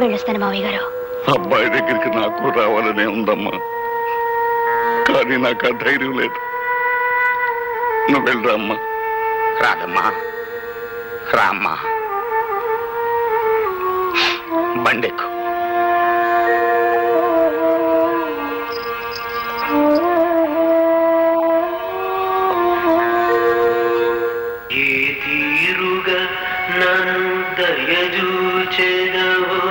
వెళ్ళొస్తాను మావయ్య గారు. అబ్బాయి దగ్గరికి నాకు రావాలనే ఉందమ్మా, కానీ నాకు ఆ ధైర్యం లేదు. నువ్వు వెళ్ళరా అమ్మా. రాదమ్మా, రామ్మా, బండెక్కు. ఏ తీరుగా నన్ను దయచూచెదవో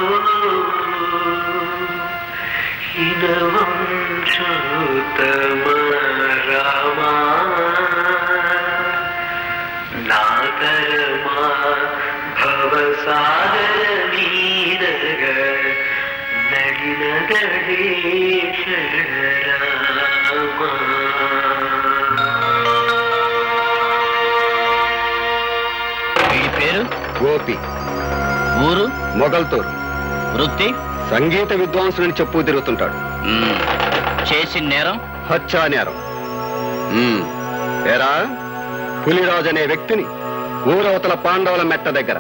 హినవంశోత్తమ రామా, నాకరమా భవసాగర వీరగ నడినగడేశ్వర రామా. పేరు గోపి, ఊరు మొగల్తూరు, వృత్తి సంగీత విద్వాంసుని చెప్పు తిరుగుతుంటాడు. చేసిన నేరం హత్యా నేరం. ఏరా, పులిరాజు అనే వ్యక్తిని ఊరవతల పాండవుల మెట్ట దగ్గర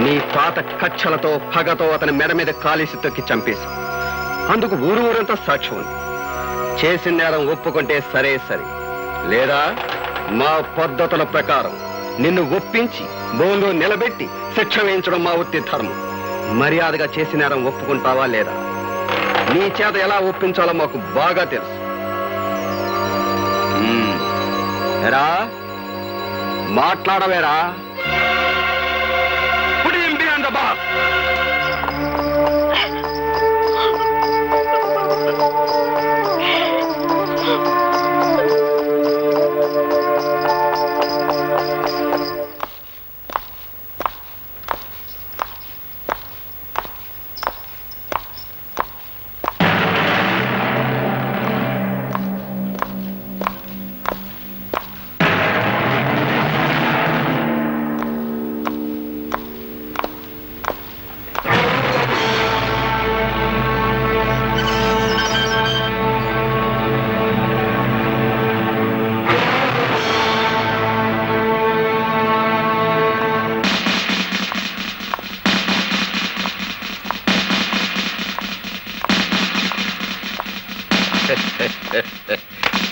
నీ పాత కచ్చలతో పగతో అతని మెడ మీద కాలేసి తొక్కి చంపేసి, అందుకు ఊరంతా సాక్ష్యం ఉంది. చేసిన నేరం ఒప్పుకుంటే సరే సరే, లేదా మా పద్ధతుల ప్రకారం నిన్ను ఒప్పించి బోన్లో నిలబెట్టి శిక్ష వేయించడం మా వృత్తి ధర్మం. మర్యాదగా చేసిన నేరం ఒప్పుకుంటావా లేదా? నీ చేత ఎలా ఒప్పించాలో మాకు బాగా తెలుసు. ఎరా, మాట్లాడవేరా?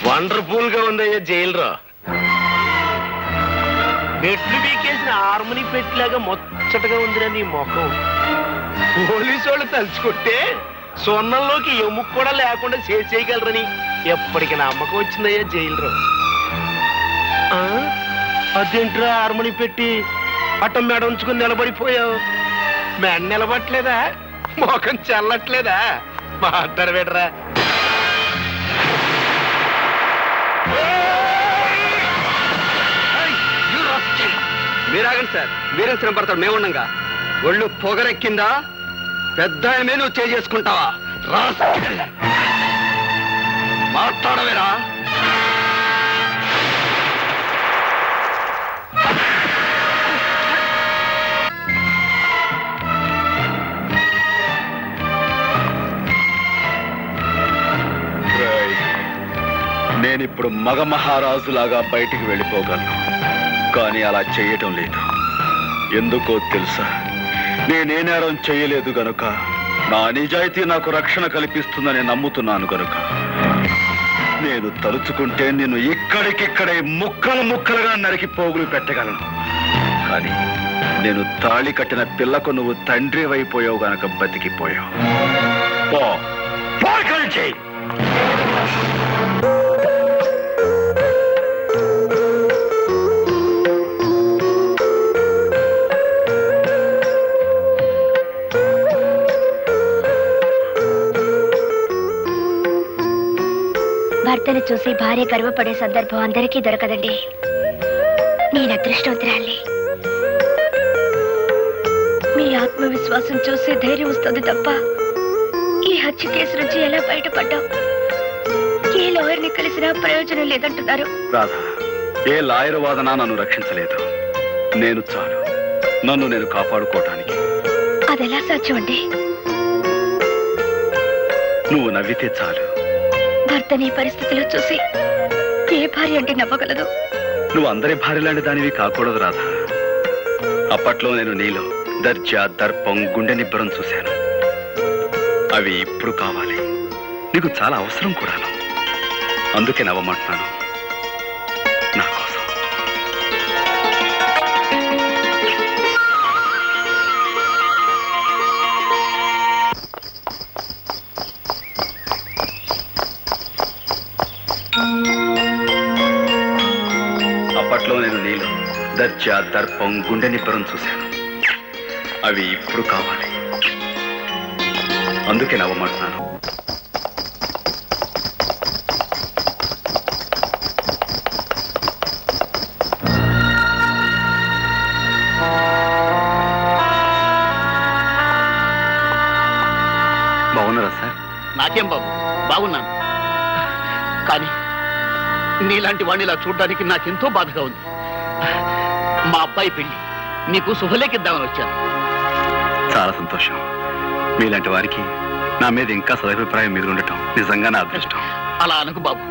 వండర్ఫుల్ గా ఉందయ్యా జైలురా. మెట్లు బీకేసిన హార్మోని పెట్టిలాగా ముచ్చటగా ఉందిరా నీ ముఖం. పోలీసు వాళ్ళు తలుచుకుంటే సొన్నంలోకి ఎముక కూడా లేకుండా చేయగలరని ఎప్పటికి నమ్మకం వచ్చిందయ్యా జైలురా. అదేంట్రా హార్మోని పెట్టి అట్టం మెడ ఉంచుకుని నిలబడిపోయావు? మెడ నిలబట్టలేదా? ముఖం చల్లట్లేదా? మాట్లాడబెడరా. మీరాగండి సార్, వీరేశ్వర భర్తడు మేముండగా ఒళ్ళు పొగరెక్కిందా? పెద్ద నువ్వు చేసుకుంటావా? మాట్లాడవేరా? నేనిప్పుడు మగ మహారాజులాగా బయటికి వెళ్ళిపోగలను, కానీ అలా చేయటం లేదు. ఎందుకో తెలుసా? నేనే నేరం చేయలేదు గనుక, నా నిజాయితీ నాకు రక్షణ కల్పిస్తుందని నమ్ముతున్నాను గనుక నేను తలుచుకుంటే నిన్ను ఇక్కడికిక్కడే ముక్కలు ముక్కలుగా నరికి పోగులు పెట్టగలను. కానీ నేను తాళి కట్టిన పిల్లకు నువ్వు తండ్రి అయిపోయావు గనక బతికిపోయావు. చెయ్యి. భర్తను చూసి భార్య గర్వపడే సందర్భం అందరికీ దొరకదండి. నేను అదృష్టవంతురాలి. మీ ఆత్మవిశ్వాసం చూసి ధైర్యం వస్తుంది తప్ప ఈ హత్య కేసు నుంచి ఎలా బయటపడ్డావు? ఏ లాయర్ని కలిసినా ప్రయోజనం లేదంటున్నారు. రాధా, ఏ లాయర్ వాదన నన్ను రక్షించలేదు. నేను చాలు, నన్ను నేను కాపాడుకోవటానికి. అదెలా సాధ్యం అండి? నువ్వు నవ్వితే చాలు. భర్తని ఈ పరిస్థితిలో చూసి ఏ భార్య అంటే నవ్వగలదు? నువ్వు అందరి భార్యలాంటి దానివి కాకూడదు రాధా. అప్పట్లో నేను నీలో దర్జా, దర్పం, గుండె నిబ్బరం చూశాను. అవి ఇప్పుడు కావాలి. నీకు చాలా అవసరం కూడాను. అందుకే నవ్వమంటున్నాను, నా కోసం. అప్పట్లో నేను నీలో దర్జా, దర్పం, గుండె నిబ్బరం చూశాను. అవి ఇప్పుడు కావాలి. అందుకే నవ్వమంటున్నాను. బాగున్నారా సార్? నాకేం బాబు, బాగున్నాను. కానీ నీలాంటి వాడిని ఇలా చూడడానికి నాకెంతో బాధగా ఉంది. మా అబ్బాయి పెళ్లి నీకు శుభలేఖిద్దామని వచ్చాను. చాలా సంతోషం. మీలాంటి వారికి నా మీద ఇంకా సదభిప్రాయం మీద ఉండటం నిజంగా నా అదృష్టం. అలా అనకు బాబు.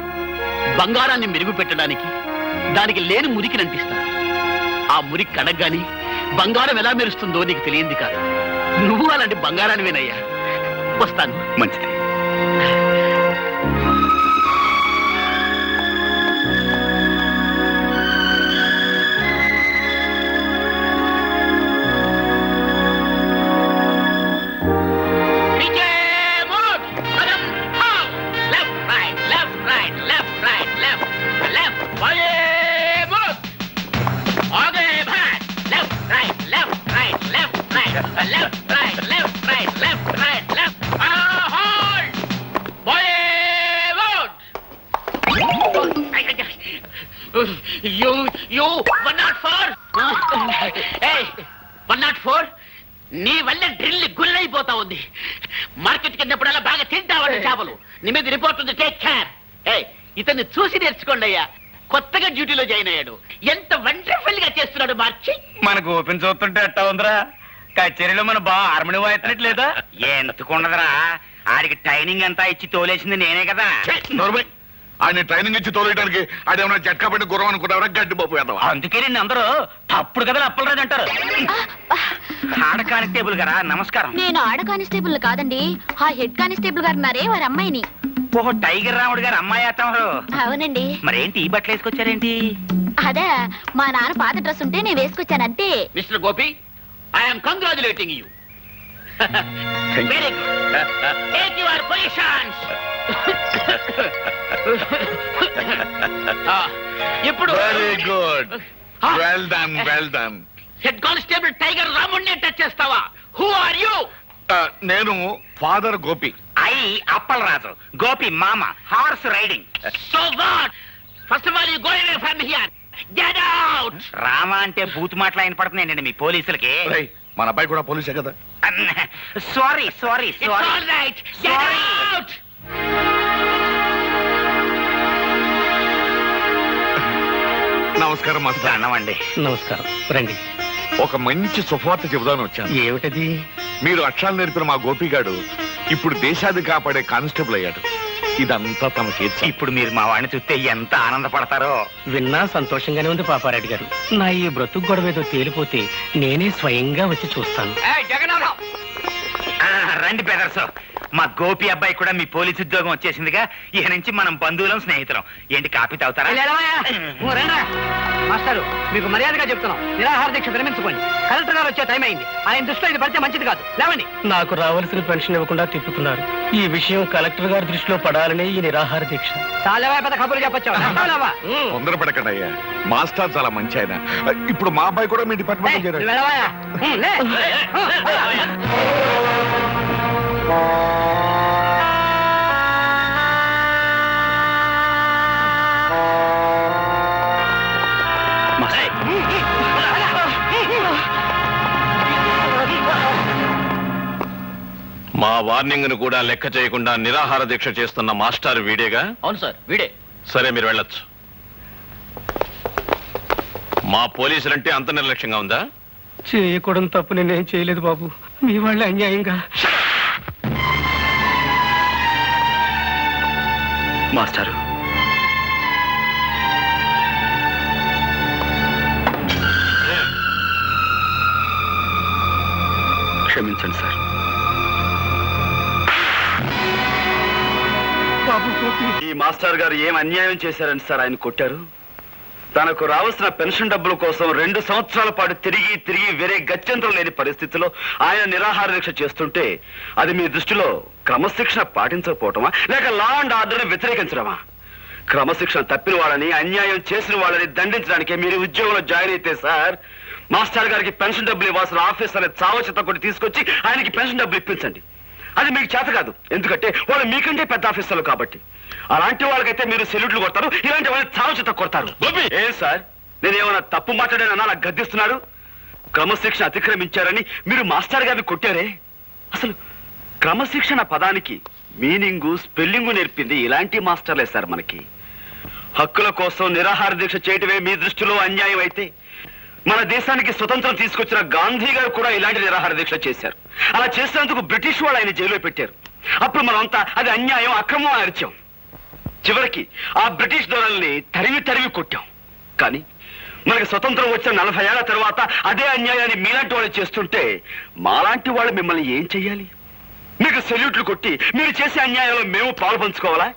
బంగారాన్ని మెరుగు పెట్టడానికి దానికి లేని మురికిని అంటిస్తాను. ఆ మురికి కడగ్గాని బంగారం ఎలా మెరుస్తుందో నీకు తెలియంది కాదు. నువ్వు అలాంటి బంగారానివేనయ్యా. వస్తాను. మంచిది. You 104. Hey, 104. నీ వల్ల డ్రిల్ గుల్లైపోతా ఉంది. మార్కెట్ కిందప్పుడల్లా బాగా తింటావండి చేపలు. నీ మీద రిపోర్ట్ ఉంది. Take care. ఇతన్ని చూసి నేర్చుకోండి అయ్యా. కొత్తగా డ్యూటీలో జాయిన్ అయ్యాడు. ఎంత వండర్ఫుల్ గా చేస్తున్నాడు మార్చి. మనకు ఓపెన్ చూస్తుంటే ఎట్టా ఉందిరా? కచేరీలో మన బాగా హార్మోని వాయించట్లేదా? ఎందుకుండదురా, ఆడికి ట్రైనింగ్ అంతా ఇచ్చి తోలేసింది నేనే కదా. ఆయన ట్రైనింగ్ ఇచ్చి తోలేయడానికి ఆడేమన్నా జట్కా పెట్టి గుర్రం అనుకున్నావరా? గడ్డి బాబు ఎదవా. అందుకే నిన్ను అందరూ తప్పుడు కదా అప్పలరాజు అంటారు. ఆడ కానిస్టేబుల్ గారా, నమస్కారం. నేను ఆడ కానిస్టేబుల్ కాదండి, ఆ హెడ్ కానిస్టేబుల్ గారు ఉన్నారే వారి అమ్మాయిని. ఓహో, టైగర్ రాముడు గారు అమ్మాయి అత్తమారు. అవునండి. మరేంటి ఈ బట్టలు వేసుకొచ్చారేంటి? అదే మా నాన్న పాత డ్రెస్ ఉంటే నేను వేసుకొచ్చానంతే. Mister Gopi, I'm congratulating you. Very good. Take your positions. ఇప్పుడు very good. Well done, well done. Head constable tiger రాముడిని టచ్ చేస్తావా? Who are you? నేను ఫాదర్ గోపి. ఐ అప్పలరాజు, గోపి మామ, horse riding. So what? First of all you go away from here. Get out. Rama అంటే బూత్ మాటలు అయిన పడుతున్నాయండి మీ పోలీసులకి. రేయ్, మన అబ్బాయి కూడా పోలీసే కదా. Sorry sorry it's all right. Get Sorry. Out. నమస్కారం మాస్టర్. అన్నమండి. నమస్కారం, రండి. ఒక మంచి సువార్త చెబుదామని వచ్చాను. ఏమిటది? మీరు అక్షరాలు నేర్పిన మా గోపిగాడు ఇప్పుడు దేశాన్ని కాపాడే కానిస్టేబుల్ అయ్యాడు. ఇదంతా తమ చేతి. ఇప్పుడు మీరు మా వాడిని చూస్తే ఎంత ఆనందపడతారో. విన్నా సంతోషంగానే ఉంది పాపారెడ్డి గారు. నా ఈ బ్రతుకు గొడవేదో తేలిపోతే నేనే స్వయంగా వచ్చి చూస్తాను. జగన్నాథం, రండి బ్రదర్స్. మా గోపి అబ్బాయి కూడా మీ పోలీసు ఉద్యోగం వచ్చేసిందిగా. ఇక నుంచి మనం బంధువులం, స్నేహితులం. ఏంటి కాపీ తాగుతారా? మాస్టారు, మీకు మర్యాదగా చెప్తున్నాం, నిరాహార దీక్ష విరమించుకోండి. కలెక్టర్ గారు వచ్చే టైం అయింది. ఆయన దృష్టిలో ఇది పడితే మంచిది కాదు. లేవండి. నాకు రావాల్సిన పెన్షన్ ఇవ్వకుండా తిప్పుతున్నారు. ఈ విషయం కలెక్టర్ గారి దృష్టిలో పడాలని ఈ నిరాహార దీక్ష. చాలా పెద్ద కబుర్లు చెప్పొచ్చావా? తొందరపడకండి అయ్యా. మాస్టర్ చాలా మంచి ఆయన. ఇప్పుడు మా అబ్బాయి కూడా మీ డిపార్ట్మెంట్ చేరాడు. మా వార్నింగ్ ను కూడా లెక్క చేయకుండా నిరాహార దీక్ష చేస్తున్న మాస్టర్ వీడేగా? అవును సార్, వీడే. సరే, మీరు వెళ్ళొచ్చు. మా పోలీసులంటే అంత నిర్లక్ష్యంగా ఉందా? చేయకూడదు తప్పు నేనేం చేయలేదు బాబు. మీ వాళ్ళు అన్యాయంగా మాస్టారు, క్షమించండి సార్. బాబు గోపి, ఈ మాస్టర్ గారు ఏం అన్యాయం చేశారని సార్ ఆయన కొట్టారు? తనకు రావాల్సిన పెన్షన్ డబ్బుల కోసం 2 సంవత్సరాల పాటు తిరిగి తిరిగి వేరే గత్యంతరం లేని పరిస్థితిలో ఆయన నిరాహార దీక్ష చేస్తుంటే అది మీ దృష్టిలో క్రమశిక్షణ పాటించకపోవటమా, లేక లా అండ్ ఆర్డర్ని వ్యతిరేకించడమా? క్రమశిక్షణ తప్పిన వాళ్ళని, అన్యాయం చేసిన వాళ్ళని దండించడానికి మీరు ఉద్యోగంలో జాయిన్ అయితే సార్, మాస్టర్ గారికి పెన్షన్ డబ్బులు ఇవ్వాల్సిన ఆఫీసర్ని చావచిత్త కొట్టి తీసుకొచ్చి ఆయనకి పెన్షన్ డబ్బులు ఇప్పించండి. అది మీకు చేత కాదు, ఎందుకంటే వాళ్ళు మీకంటే పెద్ద ఆఫీసర్లు కాబట్టి. అలాంటి వాళ్ళకైతే మీరు సెల్యూట్లు కొడతారు, ఇలాంటి వాళ్ళని చావచిత్త కొడతారు. ఏం సార్, నేనేమైనా తప్పు మాట్లాడానన్నా నాకు గద్దిస్తున్నారు? క్రమశిక్షణ అతిక్రమించారని మీరు మాస్టర్ గారిని కొట్టారే? అసలు క్రమశిక్షణ పదానికి మీనింగు, స్పెల్లింగు నేర్పింది ఇలాంటి మాస్టర్లే సార్ మనకి. హక్కుల కోసం నిరాహార దీక్ష చేయటమే మీ దృష్టిలో అన్యాయం అయితే, మన దేశానికి స్వతంత్రం తీసుకొచ్చిన గాంధీ గారు కూడా ఇలాంటి నిరాహార దీక్ష చేశారు. అలా చేసినందుకు బ్రిటిష్ వాళ్ళు ఆయన జైల్లో పెట్టారు. అప్పుడు మనమంతా అది అన్యాయం, అక్రమం అరిచాం. చివరికి ఆ బ్రిటిష్ దొరల్ని తరివి తరివి కొట్టాం. కానీ మనకి స్వతంత్రం వచ్చిన 40 ఏళ్ల తర్వాత అదే అన్యాయాన్ని మీలాంటి వాళ్ళు చేస్తుంటే మాలాంటి వాళ్ళు మిమ్మల్ని ఏం చెయ్యాలి? మీకు సెల్యూట్లు కొట్టి మీరు చేసే అన్యాయంలో మేము పాలు పంచుకోవాలా?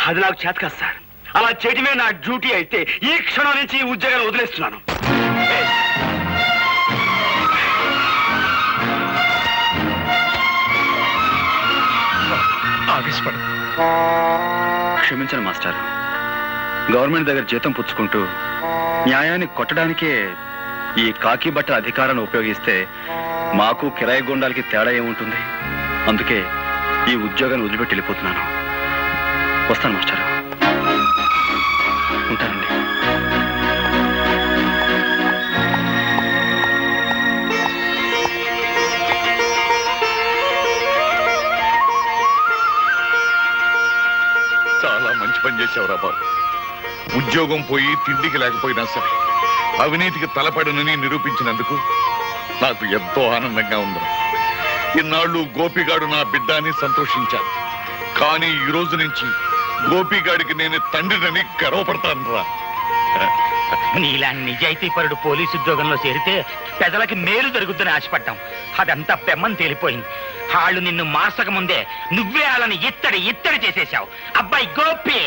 అది నాకు చేత కాదు సార్. అలా చేయటమే నా డ్యూటీ అయితే ఈ క్షణం నుంచి ఈ ఉద్యోగాన్ని వదిలేస్తున్నాను. క్షమించండి మాస్టర్. గవర్నమెంట్ దగ్గర జీతం పుచ్చుకుంటూ న్యాయాన్ని కొట్టడానికే ఈ కాకి బట్ట అధికారాన్ని ఉపయోగిస్తే మాకు కిరాయి గుండాలకి తేడా ఏముంటుంది? అందుకే ఈ ఉద్యోగాన్ని వదిలిపెట్టి వెళ్ళిపోతున్నాను. వస్తాను మాస్టర్. ఉంటానండి. చాలా మంచి పని చేసావురా బాబు. ఉద్యోగం పోయి తిండికి లేకపోయినా సరే అవినీతికి తలపడనని నిరూపించినందుకు నాకు ఎంతో ఆనందంగా ఉందిరా. ఇన్నాళ్ళు గోపిగాడు నా బిడ్డ అని సంతోషించాను. కానీ ఈ రోజు నుంచి గోపిగాడికి నేను తండ్రినని గర్వపడతాను రా. నీలా నిజాయితీపరుడు పోలీసు ఉద్యోగంలో చేరితే ప్రజలకి మేలు జరుగుద్దని ఆశపడ్డాం. అదంతా పెమ్మని తేలిపోయింది. వాళ్ళు నిన్ను మార్చక ముందే నువ్వే వాళ్ళని ఇత్తడి చేసేశావు. అబ్బాయి గోపి.